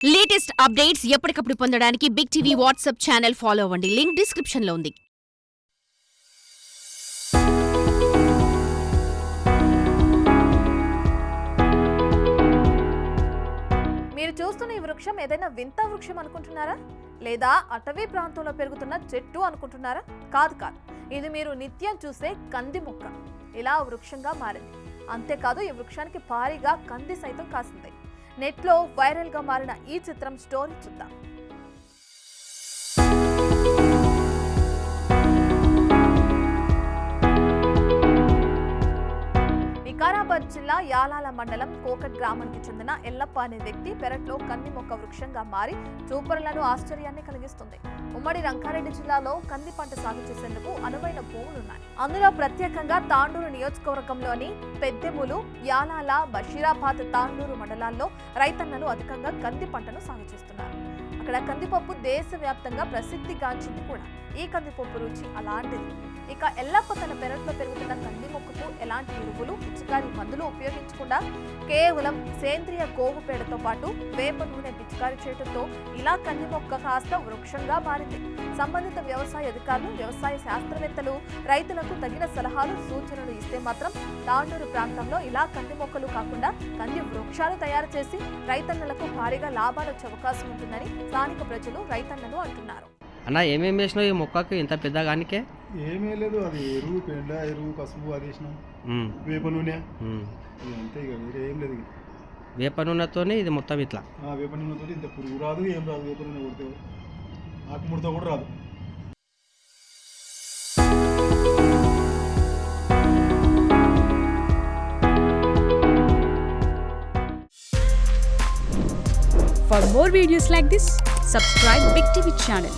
Latest updates ఎప్పటికప్పుడు పొందడానికి big TV WhatsApp channel follow అవ్వండి. లింక్ డిస్క్రిప్షన్ లో ఉంది. మీరు చూస్తున్న ఈ వృక్షం ఏదైనా వింత వృక్షం అనుకుంటున్నారా? లేదా అటవీ ప్రాంతంలో పెరుగుతున్న చెట్టు అనుకుంటున్నారా? కాదు కాదు, ఇది మీరు నిత్యం చూసే కంది మొక్క. ఇలా వృక్షంగా మారింది. అంతేకాదు, ఈ వృక్షానికి భారీగా కంది సైతం కాసింది. నెట్లో వైరల్ గా మారిన ఈ చిత్రం స్టోరీ చూద్దాం. వికారాబాద్ జిల్లా యాలాల మండలం కోకట్ గ్రామానికి చెందిన ఎల్లప్ప అనే వ్యక్తి పెరట్లో కంది మొక్క వృక్షంగా మారి చూపరులను ఆశ్చర్యాన్ని కలిగిస్తుంది. ఉమ్మడి రంగారెడ్డి జిల్లాలో కంది పంట సాగు చేసేందుకు అనువైన భూములున్నాయి. అందులో ప్రత్యేకంగా తాండూరు నియోజకవర్గంలోని పెద్దెములు, యాలాల, బషీరాబాద్, తాండూరు మండలాల్లో రైతన్నలు అధికంగా కంది పంటను సాగు చేస్తున్నారు. అక్కడ కందిపప్పు దేశవ్యాప్తంగా ప్రసిద్ధిగాంచింది కూడా. ఈ కందిపప్పు రుచి అలాంటిది. ఇక ఎల్లప్ప తన పెరట్లో పెరుగుతున్న కంది మొక్కకు ఎలాంటి ఎరువులు, పిచికారీ మందులు ఉపయోగించకుండా కేవలం సేంద్రియ కోవు పేడతో పాటు వేప నూనె పిచికారీ చేయడంతో ఇలా కంది మొక్క కాస్త వృక్షంగా మారింది. సంబంధిత వ్యవసాయ అధికారులు, వ్యవసాయ శాస్త్రవేత్తలు రైతులకు తగిన సలహాలు, సూచనలు ఇస్తే మాత్రం తాండూరు ప్రాంతంలో ఇలా కంది మొక్కలు కాకుండా కంది వృక్షాలు తయారు చేసి రైతన్నలకు భారీగా లాభాలు వచ్చే అవకాశం ఉంటుందని స్థానిక ప్రజలు, రైతన్నలు అంటున్నారు. అన్న, ఏమేమి వేసినావు ఈ మొక్కకు ఇంత పెద్దగానికే? ఏమీ లేదు, అది ఎరువు, పెండ ఎరువు, పసుపు అది వేసినాం, వేప నూనె, అంతే. ఇక వేరే ఏం లేదు. వేప నూనెతోనే ఇది మొత్తం ఇట్లా. వేప నూనెతో ఇంత పురుగు రాదు, ఏం రాదు. వేప నూనె కొడితే ఆకుముడత కూడా రాదు. For more videos like this, subscribe Big TV channel.